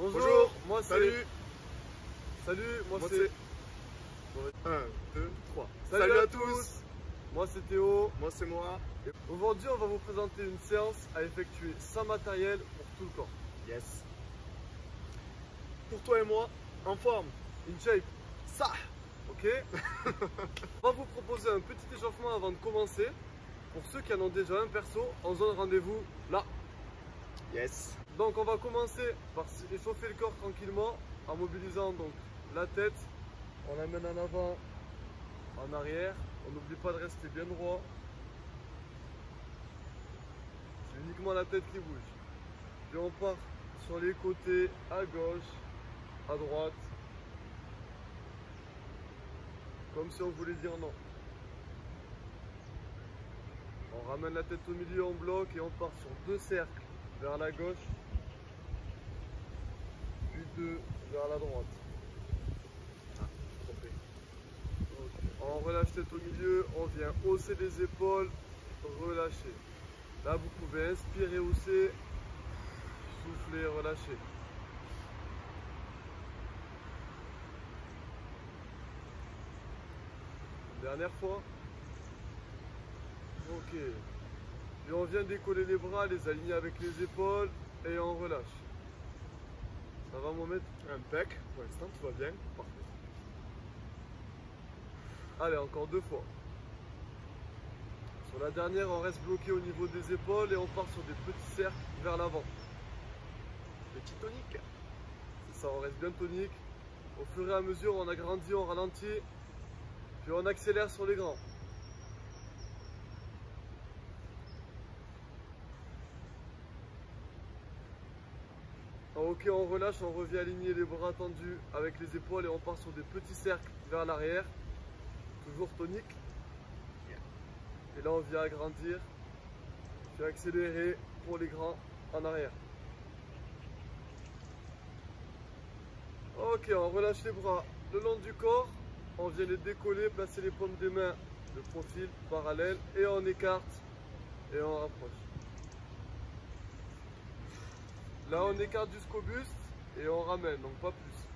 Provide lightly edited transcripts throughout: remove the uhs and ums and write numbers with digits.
Bonjour, moi c'est... Salut. Salut, moi Moi c'est... 1, 2, 3. Salut à tous. Moi c'est Théo. Moi c'est moi. Et aujourd'hui on va vous présenter une séance à effectuer sans matériel pour tout le corps. Yes. Pour toi et moi, en forme. In shape, Ça. ok. On va vous proposer un petit échauffement avant de commencer. Pour ceux qui en ont déjà un perso, on se donne rendez-vous là. Yes. Donc on va commencer par échauffer le corps tranquillement en mobilisant donc la tête. On l'amène en avant, en arrière. On n'oublie pas de rester bien droit. C'est uniquement la tête qui bouge. Puis on part sur les côtés, à gauche, à droite. Comme si on voulait dire non. On ramène la tête au milieu, on bloque et on part sur deux cercles vers la gauche. Puis deux vers la droite. On relâche tête au milieu, on vient hausser les épaules, relâcher. Là vous pouvez inspirer, hausser, souffler, relâcher. Dernière fois. Ok. Puis on vient décoller les bras, les aligner avec les épaules et on relâche. Ça va mon maître? Impec. Pour l'instant, tout va bien. Parfait. Allez, encore deux fois. Sur la dernière, on reste bloqué au niveau des épaules et on part sur des petits cercles vers l'avant. Petit tonique. C'est ça, on reste bien tonique. Au fur et à mesure, on agrandit, on ralentit, puis on accélère sur les grands. Ok, on relâche, on revient aligner les bras tendus avec les épaules et on part sur des petits cercles vers l'arrière. Toujours tonique. Et là, on vient agrandir, puis accélérer pour les grands en arrière. Ok, on relâche les bras le long du corps. On vient les décoller, placer les paumes des mains de profil parallèle et on écarte et on rapproche. Là, on écarte jusqu'au buste et on ramène, donc pas plus.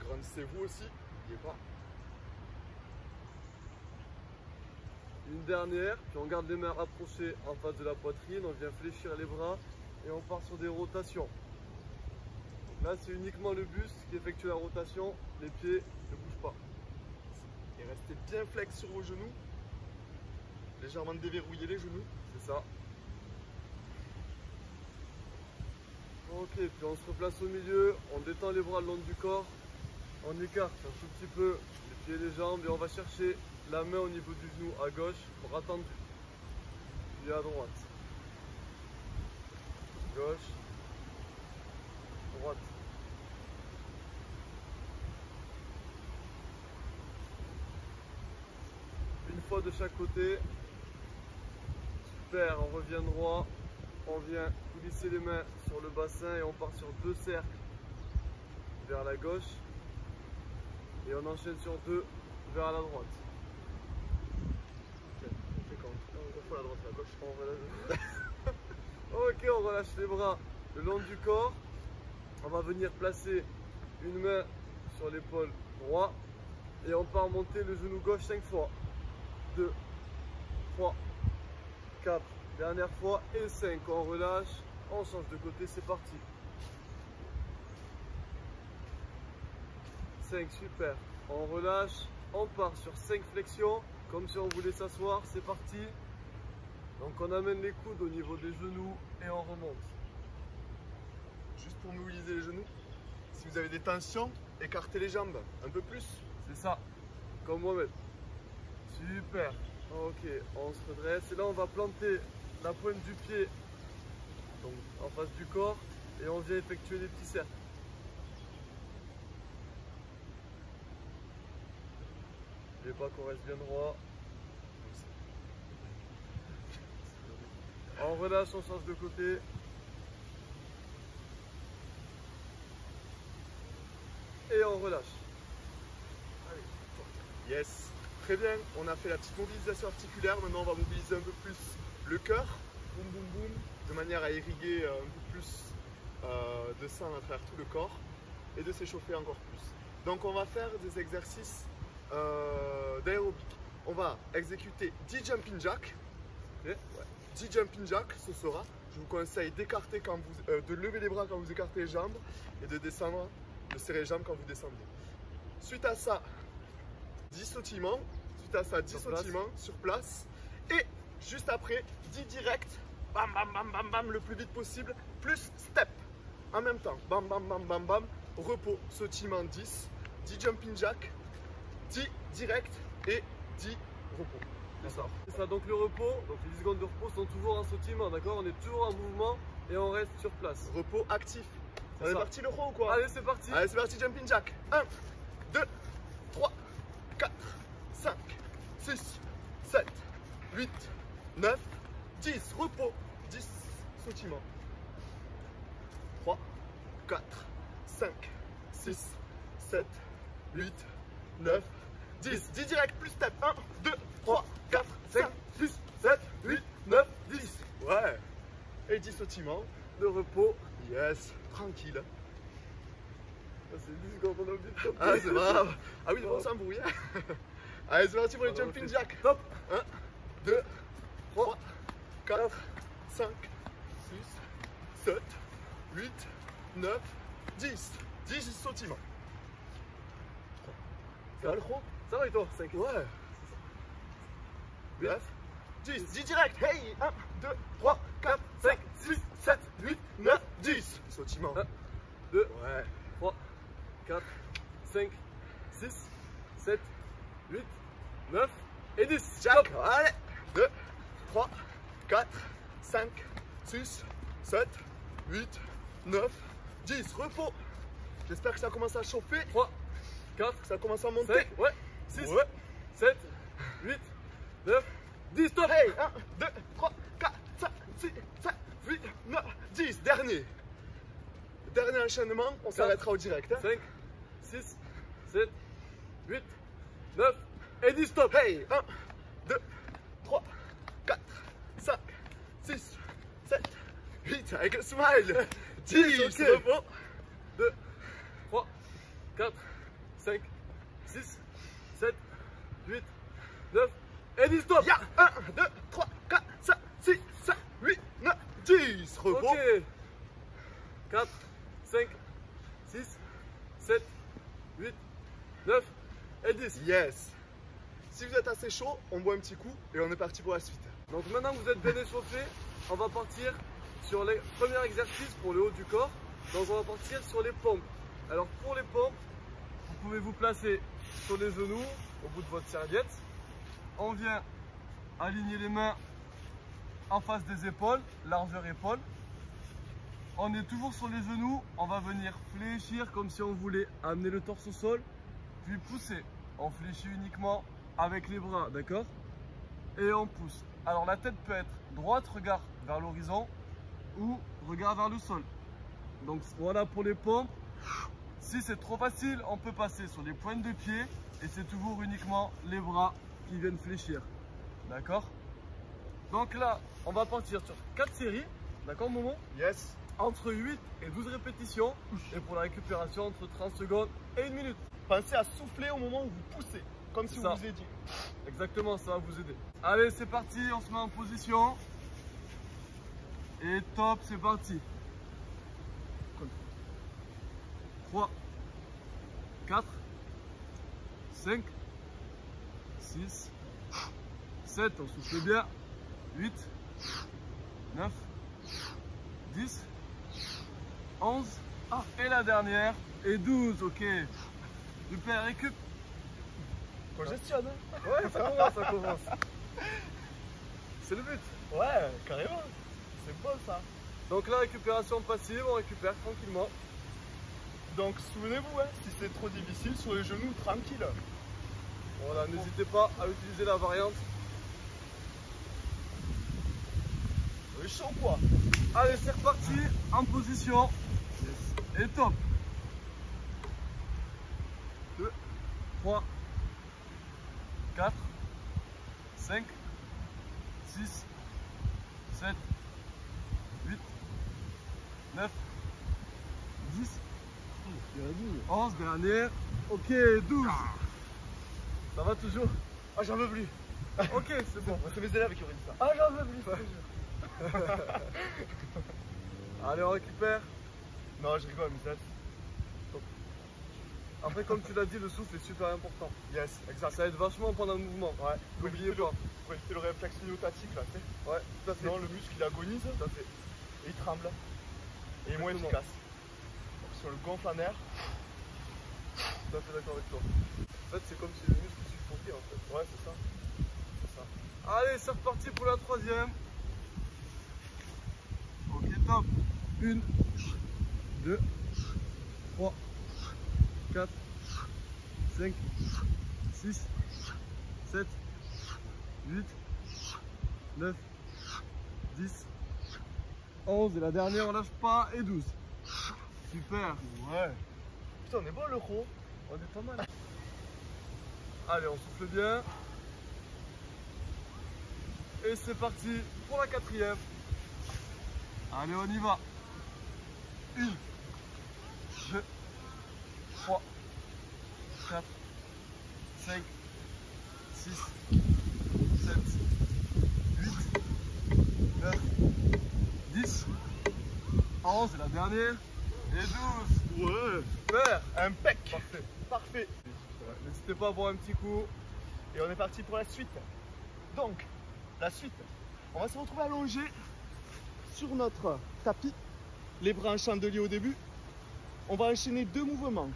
Grandissez-vous aussi. N'oubliez pas. Une dernière, puis on garde les mains rapprochées en face de la poitrine, on vient fléchir les bras et on part sur des rotations. Donc là, c'est uniquement le buste qui effectue la rotation, les pieds ne bougent pas. Et restez bien flex sur vos genoux. Légèrement déverrouillez les genoux. C'est ça. Ok, puis on se replace au milieu, on détend les bras le long du corps, on écarte un tout petit peu les pieds et les jambes et on va chercher la main au niveau du genou à gauche, bras tendu, puis à droite. Gauche, droite. Une fois de chaque côté. Super, on revient droit. On vient glisser les mains sur le bassin et on part sur deux cercles vers la gauche. Et on enchaîne sur deux vers la droite. On fait quand on fois la droite et la gauche. On relâche. Ok, on relâche les bras le long du corps. On va venir placer une main sur l'épaule droite et on part monter le genou gauche 5 fois. 2, 3, 4, dernière fois et 5. On relâche, on change de côté, c'est parti. 5, super. On relâche, on part sur 5 flexions, comme si on voulait s'asseoir, c'est parti. Donc on amène les coudes au niveau des genoux et on remonte. Juste pour mobiliser les genoux. Si vous avez des tensions, écartez les jambes un peu plus. C'est ça, comme moi-même. Super. Ok, on se redresse et là on va planter la pointe du pied donc en face du corps et on vient effectuer des petits cercles. N'oubliez pas qu'on reste bien droit. On relâche, on change de côté. Et on relâche. Allez. Yes. Très bien, on a fait la petite mobilisation articulaire. Maintenant, on va mobiliser un peu plus le cœur. Boum, boum, boum. manière à irriguer un peu plus de sang à travers tout le corps et de s'échauffer encore plus. Donc on va faire des exercices d'aérobic. On va exécuter 10 jumping jacks. Ok. 10 jumping jacks ce sera. Je vous conseille d'écarter quand vous, de lever les bras quand vous écartez les jambes et de descendre, de serrer les jambes quand vous descendez. Suite à ça, 10 sautillements. Suite à ça, 10 sautillements sur place. Et juste après, 10 directs. Bam, bam, bam, bam, bam, le plus vite possible. Plus step. En même temps. Bam, bam, bam, bam, bam. Repos, sautillement 10. 10 jumping jack. 10 directs et 10 repos. C'est ça, donc le repos, donc les 10 secondes de repos sont toujours en sautillement, d'accord? On est toujours en mouvement et on reste sur place. Repos actif. On est parti le pro ou quoi? Allez, c'est parti. Allez, c'est parti, jumping jack. 1, 2, 3, 4, 5, 6, 7, 8, 9, 10. Repos. 10 sautillements. 3, 4, 5, 6, 7, 8, 9, 10. 10 direct plus step. 1, 2, 3, 4, 5, 6, 7, 8, 9, 10. Ouais. Et 10 sautillements. De repos. Yes. Tranquille. Ah, c'est 10 secondes, on a oublié de stopper. Ah, c'est grave. Ah oui, bon, c'est un bruit. Allez, c'est parti pour les jumping jack. Top. 1, 2, 3, 4, 5, 6, 7, 8, 9, 10. 10 sautillements. Ça va le gros? Ça va et toi? 5. Ouais. 9, 10. 10 direct. Hey. 1, 2, 3, 4, 5, 6, 7, 8, 9, 10. Sautillement. 1, 2, Ouais. 3, 4, 5, 6, 7, 8, 9 et 10. Jack. Allez. 2, 3, 4, 5, 6, 7, 8, 9, 10. Repos. J'espère que ça commence à chauffer. 3, 4, Que ça commence à monter. 5, ouais, 6, Ouais. 7, 8, 9, 10, stop. Hey, 1, 2, 3, 4, 5, 6, 7, 8, 9, 10. Dernier. Dernier enchaînement. On s'arrêtera au direct. Hein. 5, 6, 7, 8, 9 et 10, stop. Hey, 1, 2, 3, 4, 5, 6, 7, 8, avec un smile. 10, ok. repos. 2, 3, 4, 5, 6, 7, 8, 9 et 10, stop. Ya, 1, 2, 3, 4, 5, 6, 7, 8, 9, 10. Repos. Ok. 4, 5, 6, 7, 8, 9 et 10. Yes. Si vous êtes assez chaud, on boit un petit coup et on est parti pour la suite. Donc maintenant que vous êtes bien échauffé, on va partir sur les premiers exercices pour le haut du corps. Donc on va partir sur les pompes. Alors pour les pompes, vous pouvez vous placer sur les genoux au bout de votre serviette. On vient aligner les mains en face des épaules, largeur épaule. On est toujours sur les genoux, on va venir fléchir comme si on voulait amener le torse au sol, puis pousser. On fléchit uniquement avec les bras, d'accord? Et on pousse. Alors la tête peut être droite, regard vers l'horizon, ou regard vers le sol. Donc voilà pour les pompes. Si c'est trop facile, on peut passer sur les pointes de pied et c'est toujours uniquement les bras qui viennent fléchir. D'accord? Donc là, on va partir sur 4 séries. D'accord, Momo? Yes. Entre 8 et 12 répétitions. Et pour la récupération, entre 30 secondes et 1 minute. Pensez à souffler au moment où vous poussez, comme si Ça. vous vous dit. Exactement, ça va vous aider. Allez, c'est parti, on se met en position. Et top, c'est parti. 3, 4, 5, 6, 7, on souffle bien. 8, 9, 10, 11, et la dernière, et 12, ok. Super, récup. Congestionne. Ouais, ça commence, ça commence. C'est le but. Ouais, carrément. C'est bon ça. Donc la récupération passive, on récupère tranquillement. Donc souvenez-vous, hein, si c'est trop difficile, sur les genoux, tranquille. Voilà, n'hésitez pas à utiliser la variante. On est chaud quoi. Allez, c'est reparti, en position. Et top. 2, 3, 4, 5, 6, 7, 8, 9, 10, Il y en a 12. 11, dernière. Ok, 12. Ça va toujours? Ah, j'en veux plus. Ok, c'est bon. C'est mes élèves qui auraient dit ça. Ah, j'en veux plus. Allez, on récupère. Non, je rigole, mes élèves. Après, comme tu l'as dit, le souffle est super important. Yes, exact. Ça aide vachement pendant le mouvement. Ouais, N'oubliez pas. Pour éviter le réflexe myotatique là, tu sais. Ouais, tout à fait. Sinon, le muscle il agonise Tout à fait. et il tremble. Et il est moins Exactement. efficace. Donc, sur le gonfle en air, Tout à fait d'accord avec toi. En fait, c'est comme si le muscle suffoquait en fait. ouais, c'est ça. C'est ça. Allez, c'est reparti pour la troisième. Ok, top. 1, 2, 3, 4, 5, 6, 7, 8, 9, 10, 11. Et la dernière, on lâche pas. Et 12. Super. Ouais. Putain, on est bon le gros. On est pas mal. Allez, on souffle bien. Et c'est parti pour la quatrième. Allez, on y va. 1, 2, 3, 4, 5, 6, 7, 8, 9, 10, 11, c'est la dernière. Et 12. Ouais. Super. Impec. Parfait. Parfait. N'hésitez pas à boire un petit coup. Et on est parti pour la suite. Donc, la suite, on va se retrouver allongé sur notre tapis, les bras en chandelier au début. On va enchaîner 2 mouvements.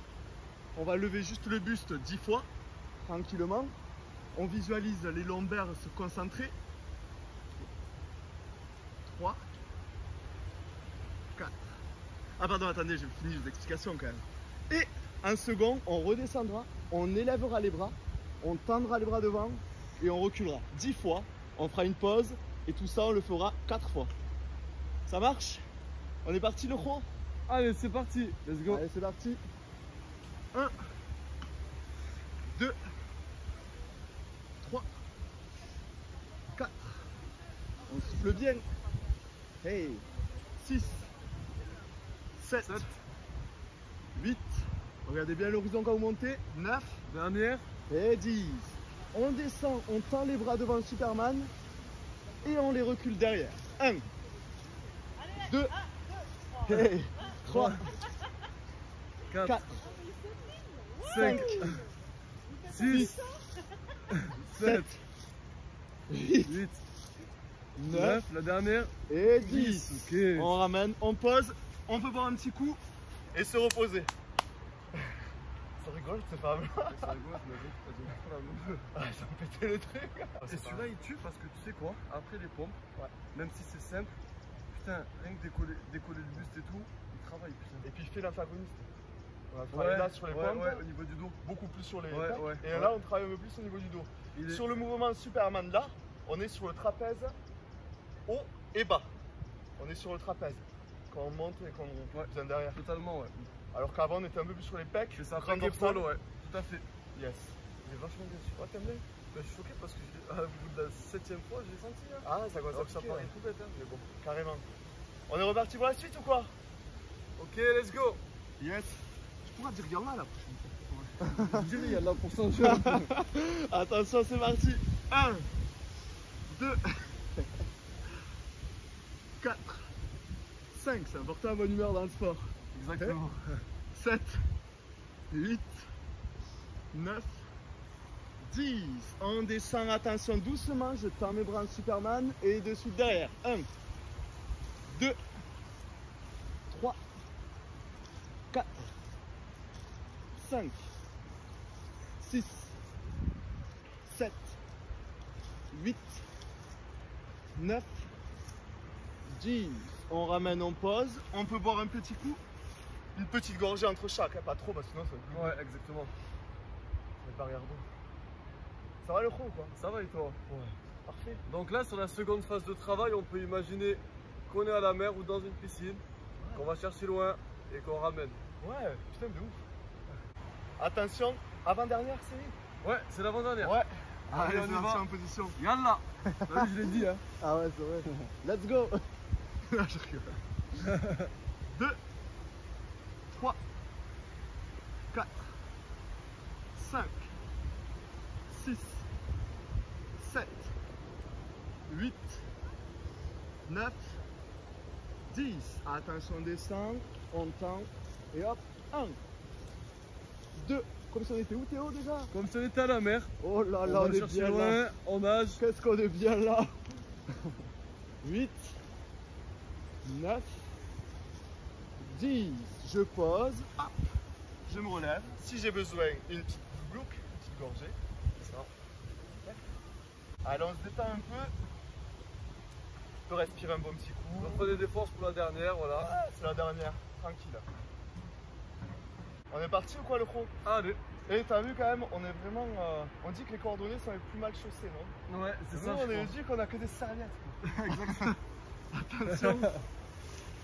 On va lever juste le buste 10 fois, tranquillement. On visualise les lombaires se concentrer. 3, 4. Ah pardon, attendez, j'ai fini les explications quand même. Et en second, on redescendra, on élèvera les bras, on tendra les bras devant et on reculera 10 fois. On fera une pause et tout ça, on le fera 4 fois. Ça marche? On est parti le gros? Allez, c'est parti. Let's go. Allez, c'est parti. 1, 2, 3, 4. On souffle bien. Hey. 6, 7, 7. 8. Regardez bien l'horizon quand vous montez. 9 Dernière. et 10. On descend, on tend les bras devant Superman et on les recule derrière. 1, 2, 3, 4, 4, 5, 6, 7, 8, 8, 9 9. La dernière. et 10. Ok. On ramène, on pose, on peut boire un petit coup et se reposer. Ça rigole ces femmes. Ça rigole, mais Ah, ça me pétait le truc. Et celui-là il tue parce que tu sais quoi, après les pompes, même si c'est simple, putain, rien que décoller le buste et tout, il travaille putain. Et puis il fait l'antagoniste. On va travailler là sur les pompes, au niveau du dos. beaucoup plus sur les Ouais, pecs. ouais, Et ouais. là on travaille un peu plus au niveau du dos. Il est- Sur le mouvement Superman là, on est sur le trapèze haut et bas. On est sur le trapèze. Quand on monte et qu'on vient derrière. Totalement, ouais. Alors qu'avant on était un peu plus sur les pecs. C'est ça, grande pec épaule, dorsale. ouais. Tout à fait. Yes. Il est vachement bien sûr. Ouais, t'aimes bien? Ben, je suis choqué parce que au bout de la 7ème fois, j'ai senti. Hein. Ah, ça commence Alors à que ça piquer, paraît ouais. tout bête, hein. Mais bon. Carrément. On est reparti pour la suite ou quoi? Ok, let's go. Yes. Tu pourras dire Yallah la prochaine fois. Je dirais, il y a de la pourcentage. Attention, c'est parti. 1, 2, 4, 5. C'est important, bonne humeur dans le sport. Exactement. 7, 8, 9, 10. On descend, attention, doucement. Je tends mes bras en Superman et de suite derrière. 1, 2, 3, 4, 5, 6, 7, 8, 9, 10. On ramène, on pose. On peut boire un petit coup. Une petite gorgée entre chaque, hein, pas trop parce que sinon ça va être Ouais, exactement. les barrières d'eau. Ça va le gros ou quoi? Ça va et toi? Ouais. Parfait. Donc là, sur la seconde phase de travail, on peut imaginer qu'on est à la mer ou dans une piscine, qu'on va chercher loin et qu'on ramène. Ouais, putain de ouf. Attention, avant-dernière série. Ouais, c'est l'avant-dernière. Ouais. Allez, on on y est va. en position. Yallah. Bah oui, je l'ai dit, hein. Ah ouais, c'est vrai. Let's go. Je rigole. 2, 3, 4, 5, 6, 7, 8, 9, 10. Attention, on descend, on tend, et hop, 1, 2. Comme si on était où, Théo, déjà? Comme si on était à la mer. Oh là là, On on va est chercher bien loin, là. on nage. Qu'est-ce qu'on est bien là. 8, 9, 10. Je pose, hop, je me relève. Si j'ai besoin, une petite glouque, une petite gorgée. Ça. Allez, on se détend un peu. On peut respirer un bon petit coup. Vous prenez des forces pour la dernière, voilà. Ah, c'est la dernière, tranquille. On est parti ou quoi, le pro? Allez. Et t'as vu quand même, on est vraiment. On dit que les cordonniers sont les plus mal chaussés, non? Ouais, c'est Nous, ça. on est dit qu'on a que des serviettes. Exactement. Attention.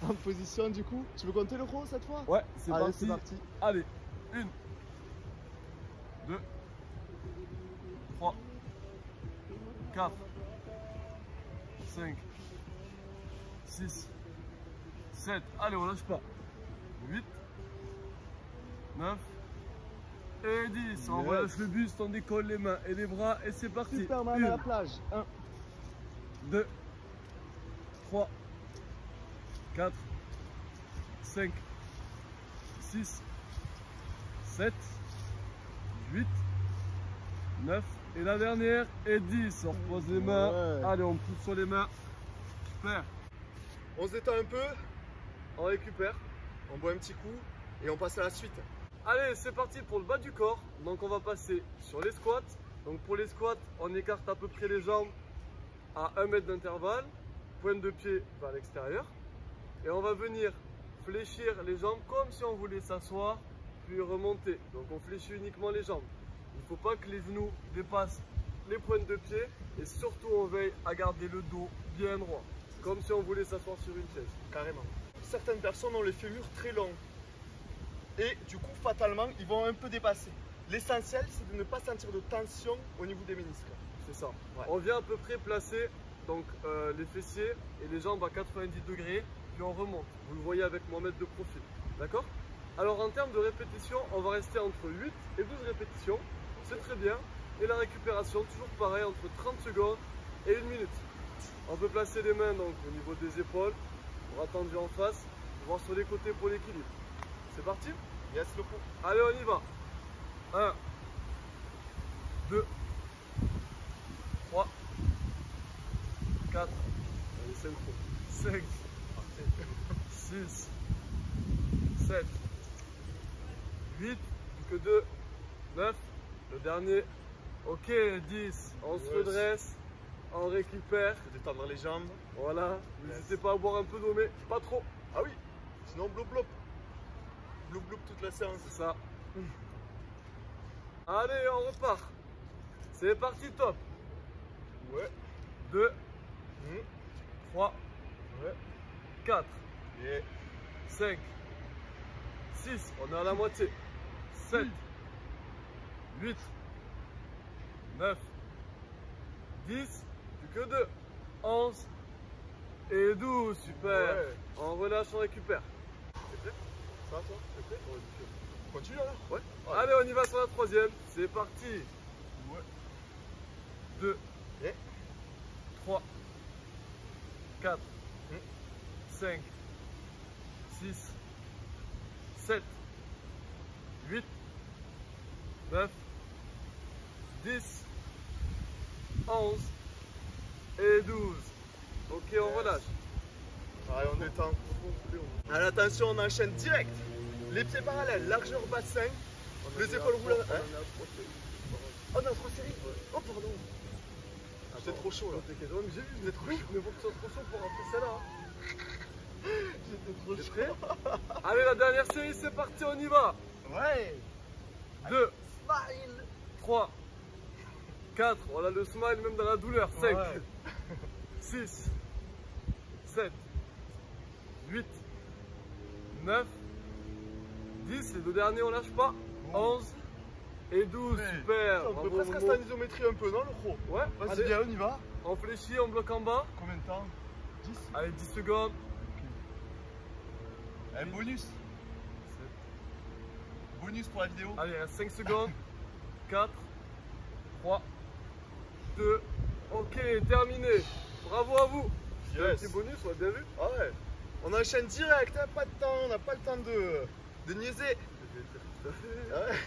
En position du coup. Tu veux compter le pro cette fois? Ouais, c'est Allez, parti. c'est parti. Allez, 1, 2, 3, 4, 5, 6, 7. Allez, on lâche pas. 8, 9 et 10. On Yes. relâche le buste, on décolle les mains et les bras et c'est parti. Superman à la plage. 1, 2, 3, 4, 5, 6, 7, 8, 9 et la dernière et 10. On repose les mains. Ouais. Allez, on pousse sur les mains. Super. on se détend un peu, On récupère. on boit un petit coup et on passe à la suite. Allez, c'est parti pour le bas du corps. Donc on va passer sur les squats. Donc pour les squats, on écarte à peu près les jambes à 1 mètre d'intervalle, pointe de pied vers l'extérieur. Et on va venir fléchir les jambes comme si on voulait s'asseoir, puis remonter. Donc on fléchit uniquement les jambes. Il ne faut pas que les genoux dépassent les pointes de pied et surtout on veille à garder le dos bien droit, comme si on voulait s'asseoir sur une chaise. Carrément. Certaines personnes ont les fémurs très longs. Et du coup, fatalement, ils vont un peu dépasser. L'essentiel, c'est de ne pas sentir de tension au niveau des ménisques. C'est ça. Ouais. On vient à peu près placer donc, les fessiers et les jambes à 90 degrés, puis on remonte. Vous le voyez avec mon mètre de profil. D'accord? Alors en termes de répétition, on va rester entre 8 et 12 répétitions. C'est très bien. Et la récupération, toujours pareil, entre 30 secondes et 1 minute. On peut placer les mains donc, au niveau des épaules, bras tendus en face, voir sur les côtés pour l'équilibre. C'est parti? Yes, le coup. Allez, on y va. 1, 2, 3, 4, allez, 5, 6, 7, 8, plus que 2, 9, le dernier. Ok, 10. On se Yes. redresse, on récupère. Détendre les jambes. Voilà, Yes. n'hésitez pas à boire un peu d'eau, mais pas trop. Ah oui, sinon blop blop. Blop blop toute la séance. C'est ça. Allez, on repart. C'est parti, top. Ouais. 2, Mmh. 3, Ouais. 4, Et 5, 6, on est à la moitié. 7, 8, 9, 10, plus que 2, 11 et 12. Super. Ouais. On relâche, on récupère. T'es prêt? ça, toi, t'es prêt? Ouais. On continue alors? Ouais. Allez. Allez, on y va sur la troisième. C'est parti. Ouais. 2, Et 3, 4, Mmh. 5, 6, 7, 8, 9, 10, 11 et 12. Ok, on relâche. allez, on détend. Allez, attention, on enchaîne direct. Les pieds parallèles, largeur bassin. Les épaules roulées. Hein? Oh non, trop serré. Oh pardon. J'étais trop chaud là. T'inquiète, ouais, mais j'ai vu, vous êtes trop chaud. Mais faut que tu sois trop chaud pour rentrer celle-là. J'étais trop T'es chaud. prêt? Allez, la dernière série, c'est parti, on y va. Ouais. 2, Smile. 3, 4, on a le smile même dans la douleur. 5, Ouais. 6, 7, 8, 9, 10, les deux derniers on lâche pas. 11 et 12, Ouais. super. On peut Bravo, presque Momo. rester en isométrie un peu, non, le pro? Ouais, Vas-y, allez, viens, on y va. on fléchit, on bloque en bas. Combien de temps? 10. Allez, 10 secondes. Un bonus. Bonus pour la vidéo. Allez, il reste 5 secondes. 4, 3, 2. Ok, terminé. Bravo à vous. Yes. Petit bonus, on a bien vu. Ah ouais. On enchaîne direct, hein, pas de temps, on n'a pas le temps de niaiser. Ah ouais.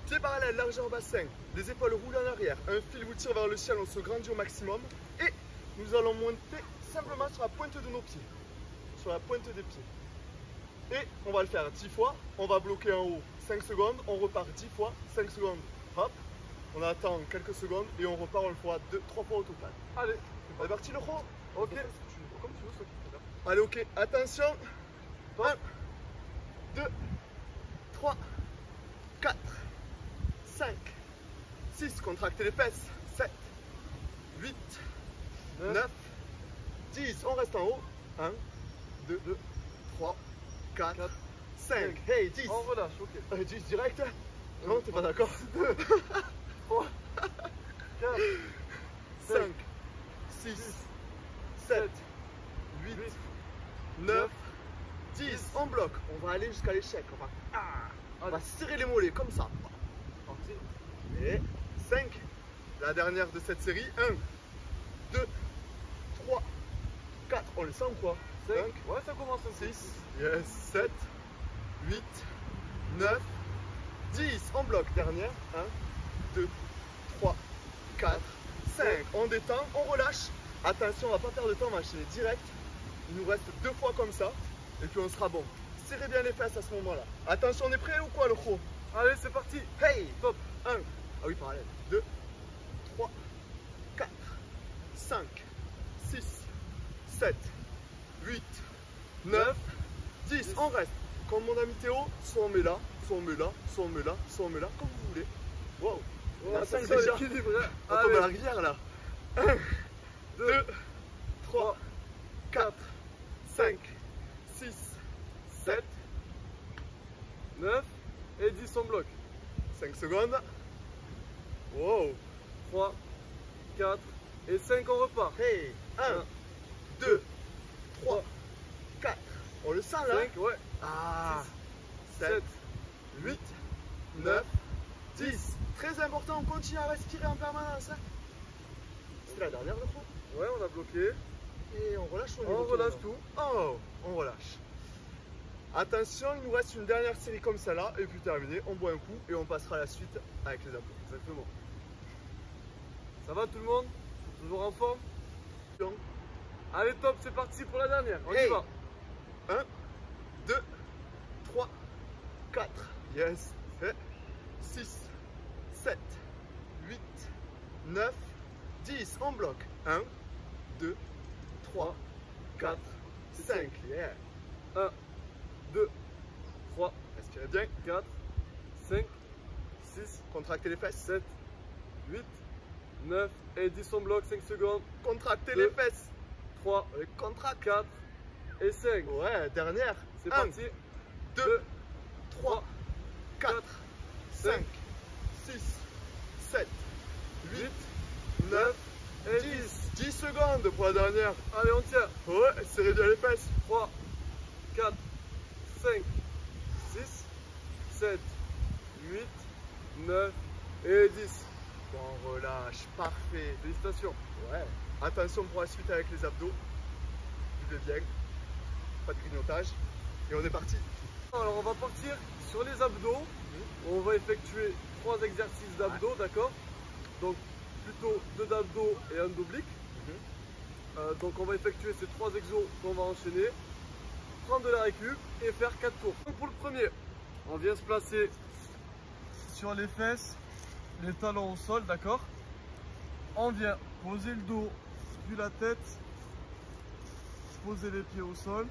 Pieds parallèles, largeur bassin, les épaules roulent en arrière, un fil vous tire vers le ciel, on se grandit au maximum et nous allons monter simplement sur la pointe de nos pieds. Sur la pointe des pieds. Et on va le faire 10 fois, on va bloquer en haut 5 secondes, on repart 10 fois, 5 secondes, hop, on attend quelques secondes et on repart, on le fera 3 fois au total. Allez, On est parti le pro. ok. Comme tu veux, ce que tu veux. Allez, ok, attention. 1, 2, 3, 4, 5, 6, contractez les fesses. 7, 8, 9, 10, on reste en haut. 1, 2, 3, 4, 5, hey, 10. On relâche, ok. 10 direct. Non, t'es pas d'accord. 3, 4, 5, 6, 7, 8, 9, 10. On bloque. On va aller jusqu'à l'échec. On va serrer les mollets comme ça. Parti. Et 5. La dernière de cette série. 1, 2, 3, 4. On le sent ou quoi? 5. Ouais, ça commence aussi. 6, yes, 7, 8, 9, 10. On bloque. Dernière. 1, 2, 3, 4, 5. On détend, on relâche. Attention, on va pas perdre de temps, on va enchaîner direct. Il nous reste 2 fois comme ça. Et puis on sera bon. Serrez bien les fesses à ce moment-là. Attention, on est prêt ou quoi le pro? Allez, c'est parti. Hey, top. 1. Ah oui, parallèle. 2, 3, 4, 5, 6, 7, 8, 9, 10. On reste. Comme mon ami Théo, soit on met là, soit on met là, soit on met là, soit on met là, comme vous voulez. Wow. On a 5 déjà. On tombe à la rivière là. 1, 2, 3, 4, 5, 6, 7, 9 et 10 on bloque. 5 secondes. Wow. 3, 4 et 5 on repart. Hey. 1, 2, 3, 4. On le sent là? 5, ouais. Ah. 7, 7, 8, 9, 10. Très important, on continue à respirer en permanence. Hein. C'est la dernière, je crois. Ouais, on a bloqué. Et on relâche au niveau On relâche tout. Oh, on relâche. Attention, il nous reste une dernière série comme celle-là. Et puis terminé, on boit un coup et on passera à la suite avec les abdos. Exactement. Ça va tout le monde? Toujours en forme? Donc, Allez, top, c'est parti pour la dernière. On hey. y va. 1, 2, 3, 4. Yes. 6, 7, 8, 9, 10. On bloque. 1, 2, 3, 4, 5. Yeah. 1, 2, 3, Respirez bien. 4, 5, 6, Contractez les fesses. 7, 8, 9 et 10 on bloque. 5 secondes. Contractez 2, les fesses. 3, Contracte. 4 et 5. Ouais, dernière. C'est 1, parti. 2, 3, 4, 5, 6, 7, 8, 9 et 10. 10 secondes pour la dernière. Allez, on tient. Ouais, serrez bien les fesses. 3, 4, 5, 6, 7, 8, 9 et 10. Bon, relâche. Parfait. Félicitations. Ouais. Attention pour la suite avec les abdos. Vivez bien. Pas de grignotage. Et on est parti. Alors, on va partir sur les abdos. On va effectuer 3 exercices d'abdos, d'accord? Donc, plutôt 2 d'abdos et 1 d'oblique. Donc, on va effectuer ces 3 exos qu'on va enchaîner. Prendre de la récup et faire 4 tours. Donc, pour le premier, on vient se placer sur les fesses, les talons au sol, d'accord? On vient poser le dos, puis la tête, poser les pieds au sol.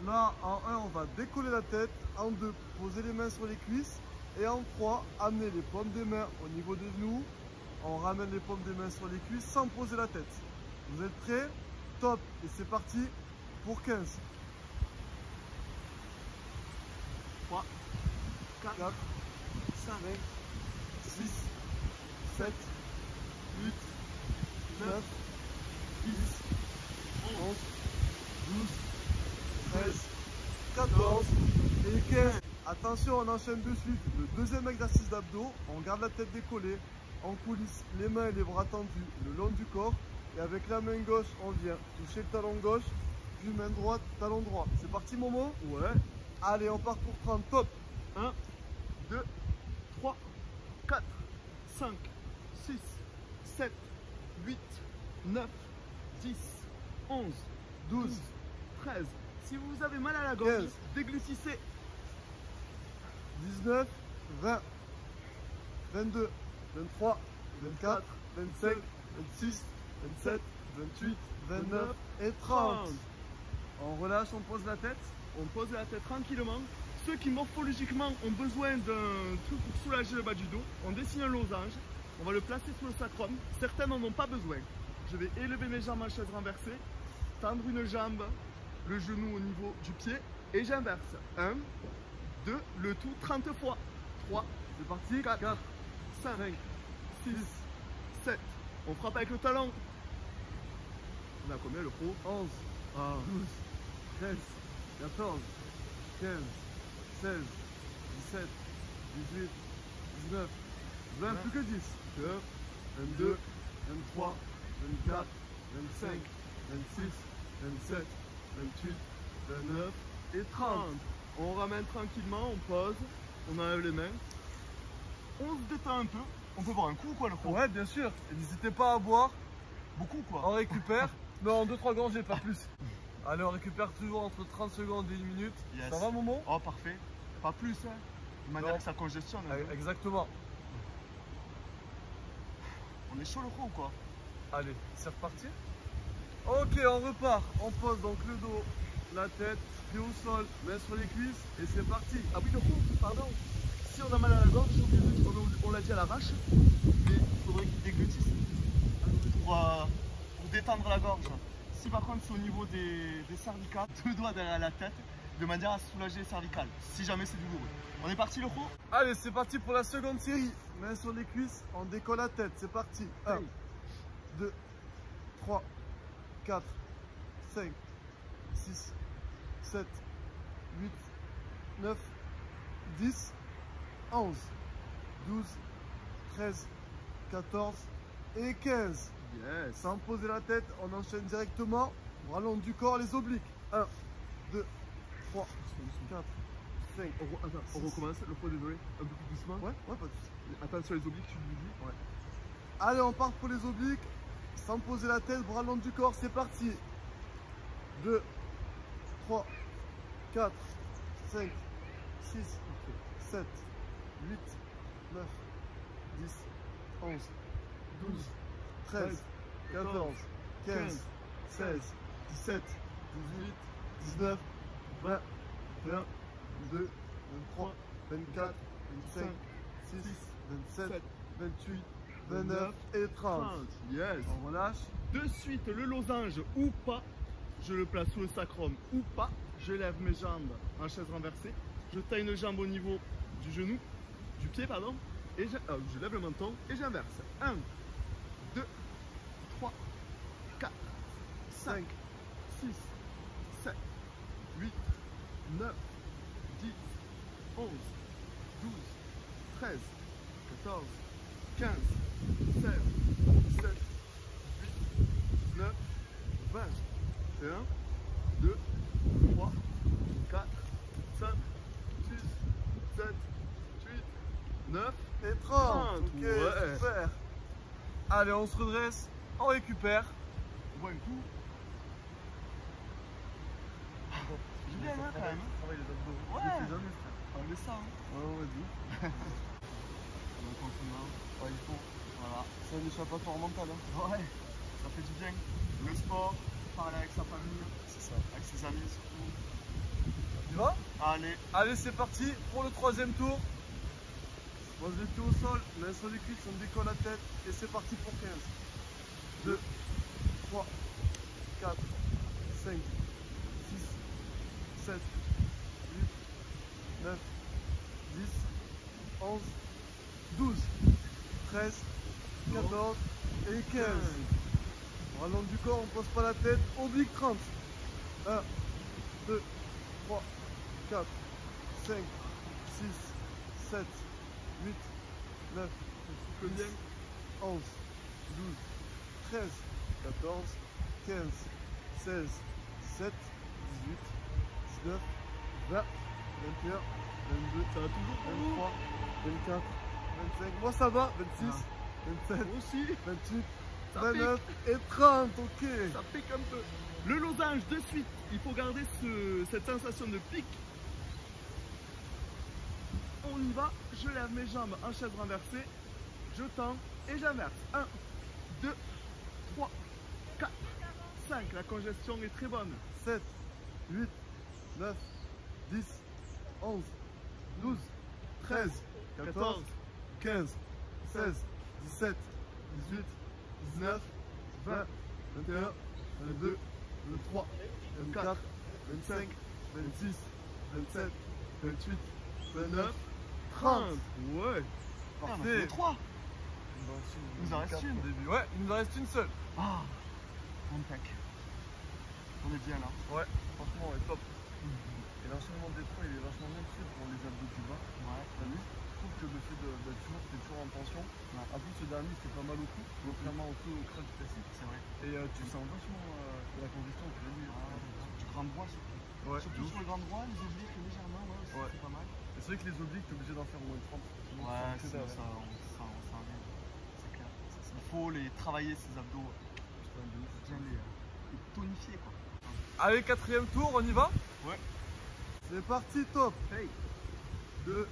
Là, en 1, on va décoller la tête. En 2, poser les mains sur les cuisses. Et en 3, amener les paumes des mains au niveau des genoux. On ramène les paumes des mains sur les cuisses sans poser la tête. Vous êtes prêts? Top! Et c'est parti pour 15. 3, 4, 5, 6, 7, 8, 9, 10, 11, 12, 13, et 15. Attention, on enchaîne de suite. Le deuxième exercice d'abdos. On garde la tête décollée. En coulisses, les mains et les bras tendus le long du corps. Et avec la main gauche, on vient toucher le talon gauche. Puis main droite, talon droit. C'est parti, Momo? Ouais. Allez, on part pour 30. Top. 1, 2, 3, 4, 5, 6, 7, 8, 9, 10, 11, 12, 13. Si vous avez mal à la gorge, 15. déglutissez. 19, 20, 22, 23, 24, 25, 26, 27, 28, 29 et 30. On relâche, on pose la tête. On pose la tête tranquillement. Ceux qui morphologiquement ont besoin d'un truc pour soulager le bas du dos, on dessine un losange. On va le placer sur le sacrum. Certains n'en ont pas besoin. Je vais élever mes jambes en chaise renversée, tendre une jambe, le genou au niveau du pied et j'inverse. 1, 2, le tout 30 fois. 3, C'est parti. 4, 4, 5, 5, 6, 7. On frappe avec le talon. On a combien le pro? 11, Ah. 12, 13, 14, 15, 16, 17, 18, 19, 20, plus que 10. 22, 23, 24, 25, 26, 27, 28, 29 et 30. On ramène tranquillement, on pose, on enlève les mains. On se détend un peu. On peut boire un coup ou quoi le pro? Ouais, bien sûr. Et n'hésitez pas à boire. Beaucoup quoi. On récupère. Non, 2-3 gorgées, pas plus. Allez, on récupère toujours entre 30 secondes et 1 minute. Yes. Ça va, Momo? Oh parfait. Pas plus hein. De manière Non. que ça congestionne. un peu. Exactement. On est chaud le pro ou quoi? Allez, c'est reparti. Ok, on repart. On pose donc le dos, la tête, pied au sol, main sur les cuisses et c'est parti. Ah oui le pro, pardon. Si on a mal à la gorge, on l'a dit à l'arrache, mais il faudrait qu'il déglutisse pour détendre la gorge. Si par contre c'est au niveau des cervicales, 2 doigts derrière la tête, de manière à soulager les cervicales, si jamais c'est douloureux. On est parti le pro? Allez, c'est parti pour la seconde série. Main sur les cuisses, on décolle la tête. C'est parti. 1, 2, 3, 4, 5, 6, 7, 8, 9, 10, 11, 12, 13, 14 et 15. Yes. Sans poser la tête, on enchaîne directement. Bras long du corps, les obliques. 1, 2, 3, 4, 5. On recommence, le pro désolé, un peu plus doucement. Ouais, pas de soucis. Attention les obliques, tu le dis. Ouais. Allez, on part pour les obliques. Sans poser la tête, bras long du corps, c'est parti. 2, 3, 4, 5, 6, 7, 8, 9, 10, 11, 12, 13, 14, 15, 16, 17, 18, 19, 20, 21, 22, 23, 24, 25, 26, 27, 28, 29 et 30. Yes. On relâche. De suite, le losange ou pas, je le place sous le sacrum ou pas, je lève mes jambes en chaise renversée, je taille une jambe au niveau du genou, du pied pardon, et je lève le menton et j'inverse. 1, 2, 3, 4, 5, 6, 7, 8, 9, 10, 11, 12, 13, 14, 15, 16, 17, 18, 19, 20. 1, 2, 3, 4, 5, 6, 7, 8, 9 et 30. Ok, Ouais. super. Allez, on se redresse, on récupère. On voit un coup. J'ai bien hein, quand même. Travaille les abdos. Ouais. Je le fais jamais, frère. On met ça. Hein. Ouais, dis. Donc on se met. Ouais, il faut. Voilà. C'est un échappatoire mental. Hein. Ouais. Ça fait du bien. Le sport, parler avec sa famille, C'est ça. avec ses amis surtout. Tu vas? Allez. Allez, c'est parti pour le troisième tour. Pose les pieds au sol, main sur les cuisses, on décolle la tête et c'est parti pour 15. 2, 3, 4, 5, 6, 7, 8, 9, 10, 11, 12, 13, 14 et 15. Bras long du corps, on ne pose pas la tête, oblique 30. 1, 2, 3, 4, 5, 6, 7, 8, 9, 10, 11, 12, 13, 14, 15, 16, 17, 18, 19, 20, 21, 22, Ça va toujours pour vous 23, 24, 25, moi ça va, 26, 27, Moi aussi. 28, Ça 29 et 30, ok. Ça pique un peu. Le losange de suite, il faut garder cette sensation de pic. On y va, je lève mes jambes en chaise renversée, je tends et j'inverse. 1, 2, 3, 4, 5. La congestion est très bonne. 7, 8, 9, 10, 11, 12, 13, 14, 15, 16, 17, 18, 19, 20, 21, 22, 23, 24, 25, 26, 27, 28, 29, 30. Ouais. Parfait. 3. Il nous en reste une. Ouais, il nous en reste une seule. Ah, impec. On est bien là. Ouais, franchement, elle est top. Et l'enchaînement des poids, il est vachement bien fait pour les abdos du bas. Ouais. T'as vu? Je trouve que le fait d'être toujours, t'es toujours en tension. Ouais. En plus, ce dernier, il fait pas mal au cou, contrairement au crunch classique. C'est vrai. Et tu sens vachement la congestion que j'ai mis. Du grand droit surtout. Ouais, Surtout sur le grand droit, les obliques légèrement, ouais, aussi, Ouais. c'est pas mal. Et c'est vrai que les obliques, t'es obligé d'en faire au moins 30. Sinon, Ouais, c'est sinon que ça, dalle. on s'en vient. C'est clair. Il faut les travailler, ces abdos. Putain, de ouf. Bien les tonifier, quoi. Allez, quatrième tour, on y va? Ouais. C'est parti, top. Hey. 2,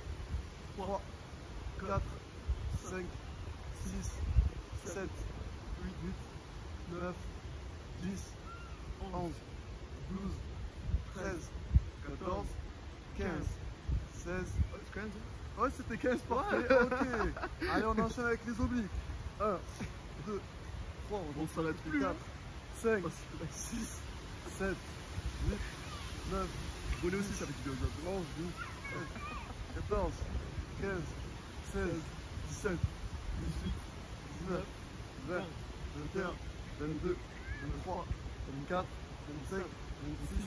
3, 4, 5, 6, 7, 8, 9, 10, 11, 12, 13, 14, 15, 16. 15. Ouais, c'était 15 parfait. Ok. Allez, on enchaîne avec les obliques. 1, 2, 3, On s'arrête plus. 4, 5, 6, 7, 8, 9, Voler aussi, ça fait du bien aux abdos. 11, 12, 13, 14, 15, 16, 17, 18, 19, 20, 21, 22, 23, 24, 25, 26,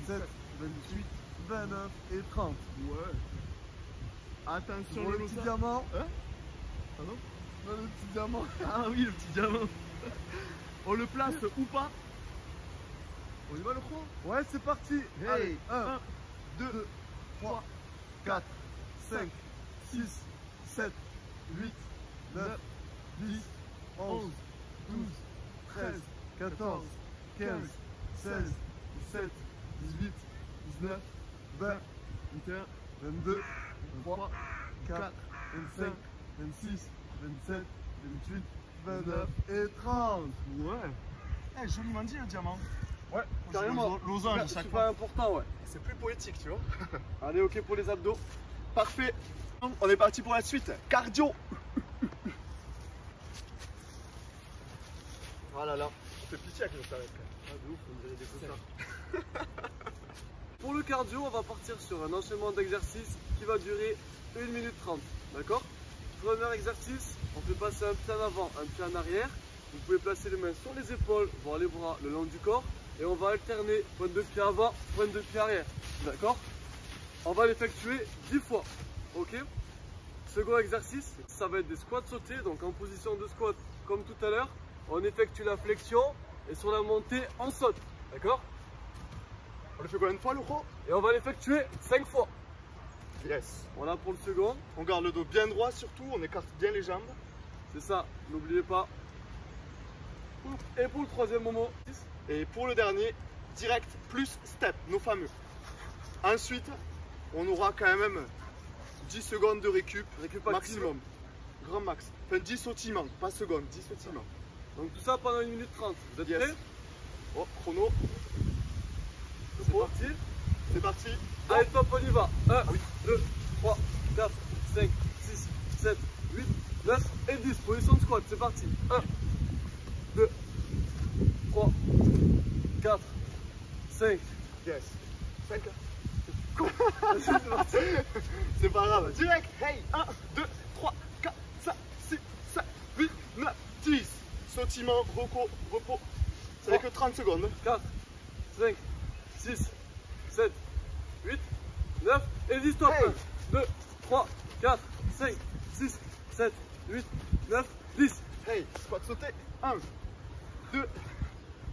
27, 28, 29 et 30. Ouais. Attention, Pour le le petit losange. diamant. Hein Pardon? Non, le petit diamant. Ah oui, le petit diamant. On le place ou pas? On y va le croix? Ouais, c'est parti. Hey, Allez, 1, 1, 2, 3, 4, 5, 6, 7, 8, 9, 10, 11, 12, 13, 14, 15, 16, 17, 18, 19, 20, 21, 22, 23, 4, 4, 25, 26, 27, 28, 29 et 30. Ouais. Eh, joliment dit le diamant. Ouais, carrément. Losange à chaque C'est fois. pas important, ouais. C'est plus poétique, tu vois. Allez, ok pour les abdos. Parfait. On est parti pour la suite. Cardio. Oh là là. On fait pitié avec le s'arrête. Ah, de ouf, on dirait des cossards. Pour le cardio, on va partir sur un enchaînement d'exercices qui va durer 1 minute 30. D'accord? Premier exercice, on fait passer un pied en avant, un pied en arrière. Vous pouvez placer les mains sur les épaules, voire les bras le long du corps. Et on va alterner pointe de pied avant, pointe de pied arrière. D'accord? On va l'effectuer 10 fois. Ok? Second exercice, ça va être des squats sautés. Donc en position de squat, comme tout à l'heure, on effectue la flexion et sur la montée, on saute. D'accord? On le fait combien de fois le croix? Et on va l'effectuer 5 fois. Yes. Voilà pour le second. On garde le dos bien droit surtout, on écarte bien les jambes. C'est ça, n'oubliez pas. Et pour le troisième moment, Et pour le dernier, direct plus step, nos fameux. Ensuite, on aura quand même 10 secondes de récup, maximum. Grand max. Enfin 10 sautillements, pas secondes, 10 sautillements. donc tout ça pendant 1 minute 30. Vous êtes Yes. prêts? Oh, chrono, C'est parti. c'est parti. Allez, top, on y va. 1, 2, 3, 4, 5, 6, 7, 8, 9 et 10. Position de squat, c'est parti. 1, 2, 3, 4, 5. Yes. 5. C'est parti. C'est pas grave. Direct. Hey. 1, 2, 3, 4, 5, 6, 7, 8, 9, 10. Sautillement, repos. Ça fait que 30 secondes. 4, 5, 6, 7, 8, 9 et 10, stop. Hey. 1, 2, 3, 4, 5, 6, 7, 8, 9, 10. Hey, squat sauté. 1, 2,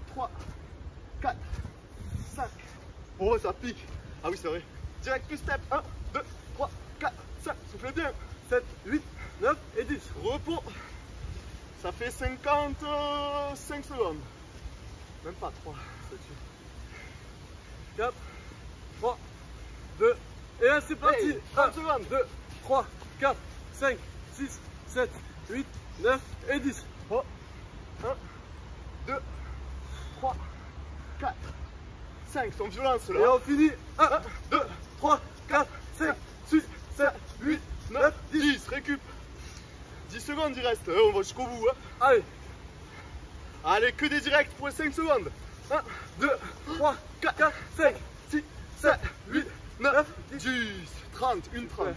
3, 4, 5. Oh, ça pique. Ah oui, c'est vrai. Direct plus step. 1, 2, 3, 4, 5. Soufflez bien. 7, 8, 9 et 10. Repos. Ça fait 55 secondes. Même pas 3. 4, 3, 2, et là c'est parti. Hey, 1, 30 secondes. 2, 3, 4, 5, 6, 7, 8, 9 et 10. Oh. 1, 2, 3, 4, 5. Sont violents Et ceux-là. on finit. 1, 2, 3, 4, 5, 6, 7, 8, 9, 10. Récup. 10 secondes il reste. On va jusqu'au bout. Hein. Allez, Allez, que des directs pour les 5 secondes. 1, 2, 3, 4, 5, 6, 7, 8, 9, 10. 10, 30, une 30. Ouais.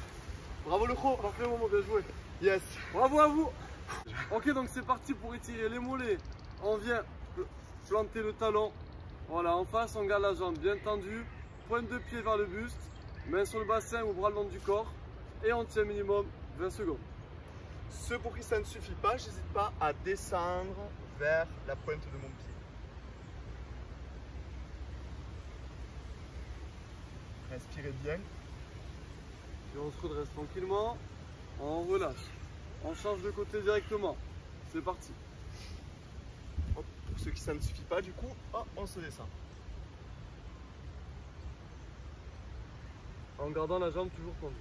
Bravo le pro. Parfait, moment, bien joué. Yes. Bravo à vous. Ok, donc c'est parti pour étirer les mollets. On vient planter le talon. Voilà, en face, on garde la jambe bien tendue. Pointe de pied vers le buste. Main sur le bassin ou bras le long du corps. Et on tient minimum 20 secondes. Ceux pour qui ça ne suffit pas, j'hésite pas à descendre vers la pointe de mon pied. Respirez bien. Et on se redresse tranquillement. On relâche. On change de côté directement. C'est parti. Hop, pour ceux qui ça ne suffit pas, du coup, hop, on se descend. En gardant la jambe toujours tendue.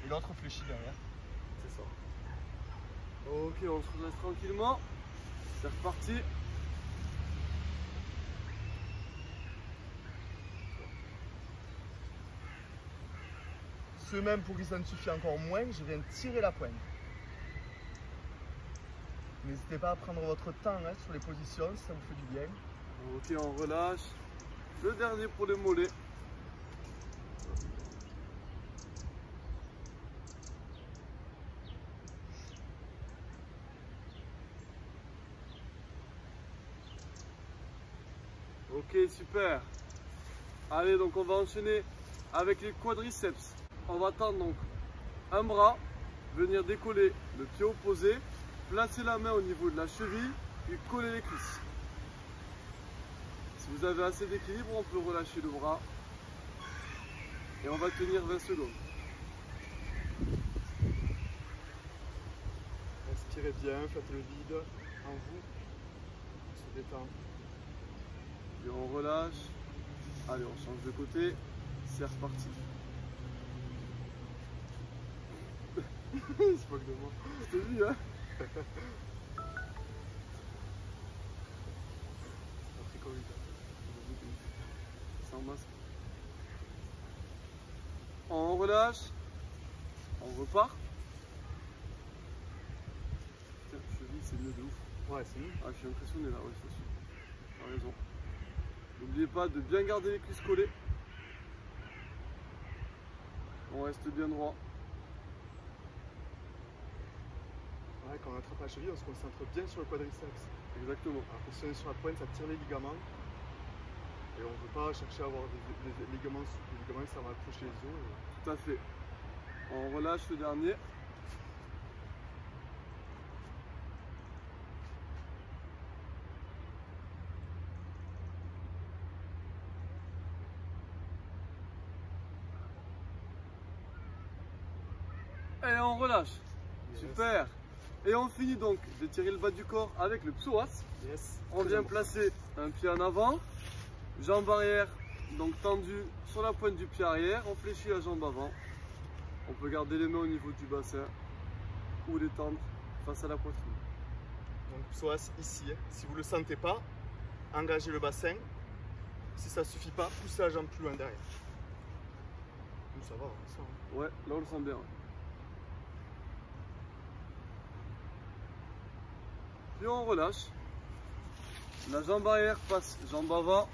Et l'autre fléchit derrière. C'est ça. Ok, on se redresse tranquillement. C'est reparti. Ceux même pour qui ça ne suffit encore moins, je viens tirer la poigne. N'hésitez pas à prendre votre temps hein, sur les positions si ça vous fait du bien. Ok, on relâche. Le dernier pour les mollets. Ok, super. Allez, donc on va enchaîner avec les quadriceps. On va tendre donc un bras, venir décoller le pied opposé, placer la main au niveau de la cheville, puis coller les cuisses. Si vous avez assez d'équilibre, on peut relâcher le bras et on va tenir 20 secondes. Respirez bien, faites le vide en vous. On se détend. Et on relâche. Allez, on change de côté. C'est reparti. Il se moque de moi. Je t'ai vu, hein? Sans masque. On relâche. On repart. Putain, cheville, c'est mieux de ouf. Ouais, c'est mieux. Ah, je suis impressionné là, ouais, je suis. T'as raison. N'oubliez pas de bien garder les cuisses collées. On reste bien droit. Ouais, quand on attrape la cheville, on se concentre bien sur le quadriceps. Exactement. Alors que si on est sur la pointe, ça tire les ligaments. Et on ne veut pas chercher à avoir des ligaments souples. Les ligaments, ça va accrocher les os. Tout à fait. On relâche le dernier. Et on relâche. Yes. Super. Et on finit donc d'étirer le bas du corps avec le psoas. Yes. On vient placer un pied en avant, jambe arrière donc tendue sur la pointe du pied arrière, on fléchit la jambe avant. On peut garder les mains au niveau du bassin ou les tendre face à la poitrine. Donc psoas ici. Hein. Si vous ne le sentez pas, engagez le bassin. Si ça ne suffit pas, poussez la jambe plus loin derrière. Nous, ça va, on sent. Hein. Ouais, là on le sent bien. Puis on relâche. La jambe arrière passe jambe avant.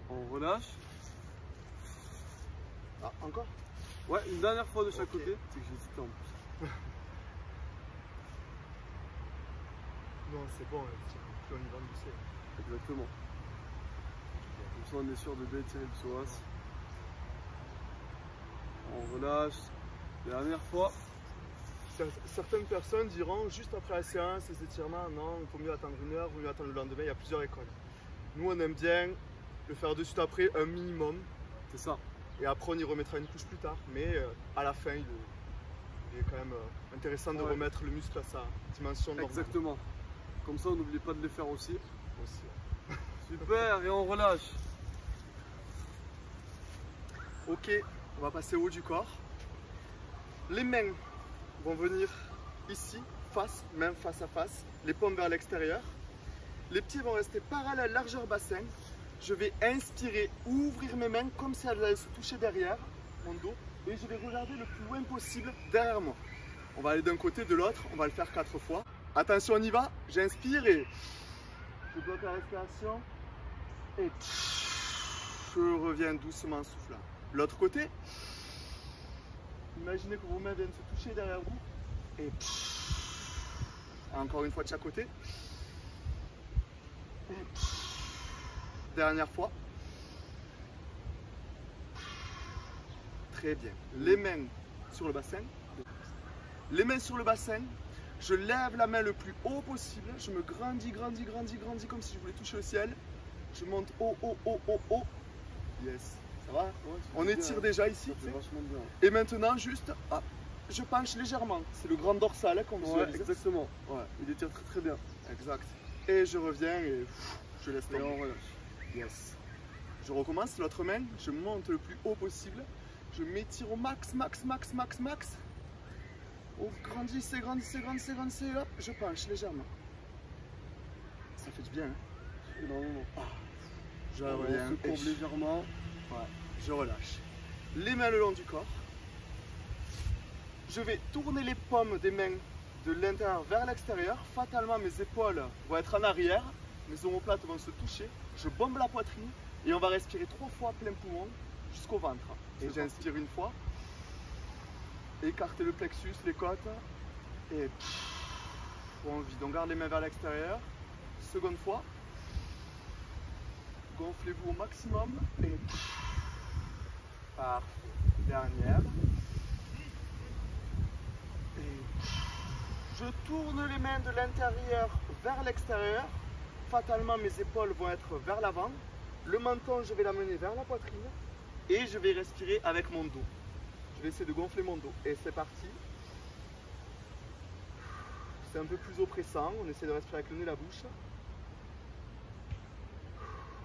On relâche. Ah, encore? Ouais, une dernière fois de chaque Ok. côté. C'est que j'ai hésité en plus. Non, c'est bon, plus on y va, mieux c'est. Exactement. Comme ça, on est sûr de bien tirer le psoas. On relâche. Dernière fois. Certaines personnes diront juste après la séance, ces étirements, non, il faut mieux attendre 1 heure, il faut mieux attendre le lendemain, il y a plusieurs écoles. Nous, on aime bien le faire de suite après, un minimum, C'est ça. et après on y remettra une couche plus tard, mais à la fin, il est quand même intéressant de Ouais. remettre le muscle à sa dimension normale. Exactement. Comme ça, on n'oublie pas de les faire aussi. Aussi. Super, et on relâche. Ok, on va passer au haut du corps. Les mains vont venir ici, main face à face, les paumes vers l'extérieur. Les pieds vont rester parallèles, largeur bassin. Je vais inspirer, ouvrir mes mains comme si elles allaient se toucher derrière mon dos. Et je vais regarder le plus loin possible derrière moi. On va aller d'un côté, de l'autre, on va le faire 4 fois. Attention, on y va. J'inspire et je bloque la respiration. Et je reviens doucement en soufflant. L'autre côté, imaginez que vos mains viennent se toucher derrière vous. Et encore une fois de chaque côté. Et dernière fois. Très bien. Les mains sur le bassin. Les mains sur le bassin. Je lève la main le plus haut possible. Je me grandis comme si je voulais toucher le ciel. Je monte haut. Yes. Ça va? Ouais, On bien, étire hein. déjà ici. Ça fait vachement bien. Et maintenant, juste, je penche légèrement. C'est le grand dorsal qu'on Ouais, visualise. exactement. Ouais, il étire très bien. Exact. Et je reviens et je laisse Et on tomber. relâche. Yes. Je recommence, l'autre main, je monte le plus haut possible. Je m'étire au max. Oh, grandissez, hop, je penche légèrement. Ça fait du bien, hein. Énormément. Je On reviens se et courbe légèrement. ouais, je relâche. Les mains le long du corps. Je vais tourner les paumes des mains de l'intérieur vers l'extérieur. Fatalement, mes épaules vont être en arrière. Mes omoplates vont se toucher. Je bombe la poitrine et on va respirer 3 fois plein poumon jusqu'au ventre. Et C'est j'inspire une fois. Écartez le plexus, les côtes. Et on vide. On garde les mains vers l'extérieur. Seconde fois. Gonflez-vous au maximum. Et parfait. Dernière. Et je tourne les mains de l'intérieur vers l'extérieur. Fatalement, mes épaules vont être vers l'avant. Le menton, je vais l'amener vers la poitrine. Et je vais respirer avec mon dos. Je vais essayer de gonfler mon dos. Et c'est parti. C'est un peu plus oppressant. On essaie de respirer avec le nez et la bouche.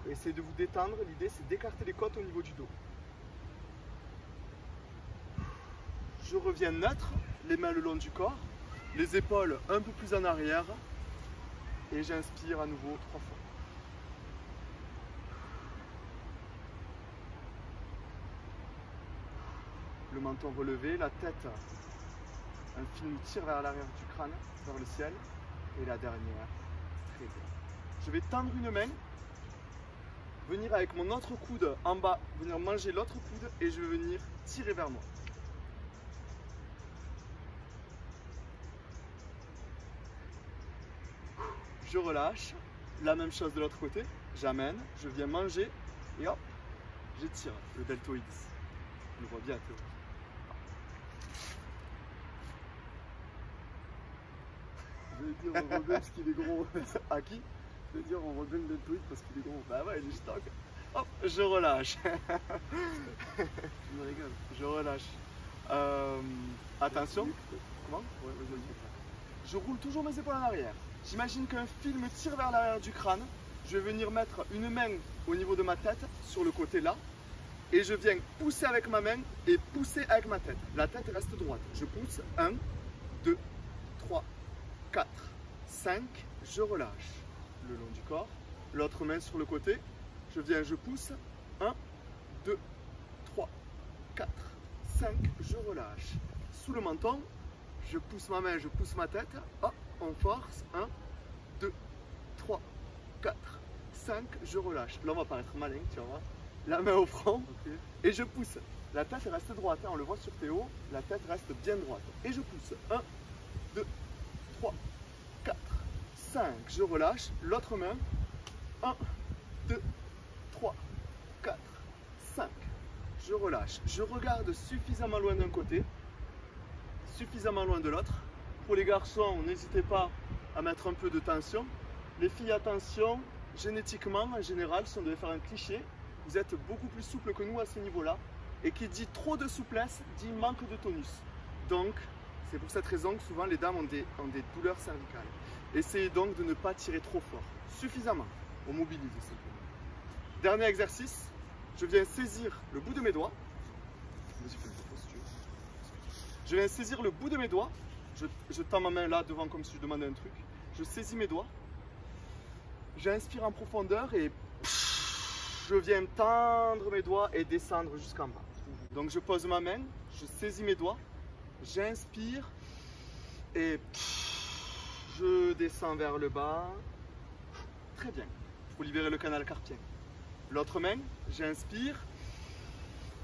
Essayez de vous détendre. L'idée, c'est d'écarter les côtes au niveau du dos. Je reviens neutre, les mains le long du corps, les épaules un peu plus en arrière. Et j'inspire à nouveau 3 fois. Le menton relevé, la tête, un film tire vers l'arrière du crâne, vers le ciel. Et la dernière, très bien. Je vais tendre une main, venir avec mon autre coude en bas, venir manger l'autre coude et je vais venir tirer vers moi. Je relâche, la même chose de l'autre côté, j'amène, je viens manger et hop, j'étire le deltoïde. On le voit bien, Théo. Je vais dire on redonne parce qu'il est gros. À qui? Je vais dire on redonne le tweet parce qu'il est gros. Bah ouais, il est juste en... Hop, je relâche. Je me régale. Je relâche. Attention. Comment? Ouais, vas-y. Je roule toujours mes épaules en arrière. J'imagine qu'un fil me tire vers l'arrière du crâne. Je vais venir mettre une main au niveau de ma tête, sur le côté là. Et je viens pousser avec ma main et pousser avec ma tête. La tête reste droite. Je pousse. 1, 2, 3, 4, 5. Je relâche le long du corps. L'autre main sur le côté. Je viens, je pousse. 1, 2, 3, 4, 5. Je relâche. Sous le menton, je pousse ma main, je pousse ma tête. Hop, on force. 1, 2, 3, 4, 5. Je relâche. Là, on va paraître malin, tu vas voir. La main au front. Ok. Et je pousse. la tête reste droite, hein, on le voit sur Théo, la tête reste bien droite. Et je pousse. 1, 2, 3, 4, 5. Je relâche. L'autre main. 1, 2, 3, 4, 5. Je relâche. Je regarde suffisamment loin d'un côté, suffisamment loin de l'autre. Pour les garçons, n'hésitez pas à mettre un peu de tension. Les filles, attention, génétiquement, en général, si on devait faire un cliché, vous êtes beaucoup plus souple que nous à ce niveau-là. Et qui dit trop de souplesse, dit manque de tonus. Donc, c'est pour cette raison que souvent les dames ont des douleurs cervicales. Essayez donc de ne pas tirer trop fort. Suffisamment. On mobilise simplement. Dernier exercice. Je viens saisir le bout de mes doigts. Je viens saisir le bout de mes doigts. Je tends ma main là devant comme si je demandais un truc. Je saisis mes doigts. J'inspire en profondeur et je viens tendre mes doigts et descendre jusqu'en bas. Donc je pose ma main, je saisis mes doigts, j'inspire et je descends vers le bas. Très bien. Il faut libérer le canal carpien. L'autre main, j'inspire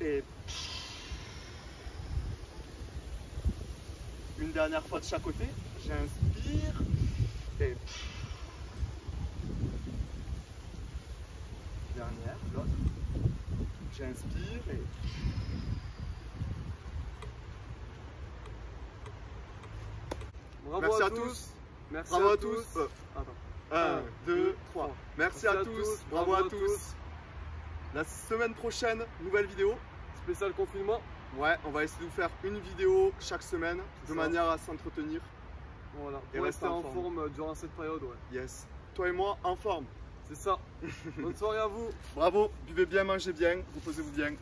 et une dernière fois de chaque côté, j'inspire et dernière, l'autre, j'inspire et Bravo à tous. Merci bravo à tous. 1, 2, 3. Merci à tous. Bravo à tous. La semaine prochaine, nouvelle vidéo. Spécial confinement. Ouais, on va essayer de vous faire une vidéo chaque semaine de manière à s'entretenir. Voilà, et pour rester rester en forme durant cette période. Ouais. Yes. Toi et moi en forme. C'est ça. Bonne soirée à vous. Bravo, buvez bien, mangez bien, reposez-vous bien.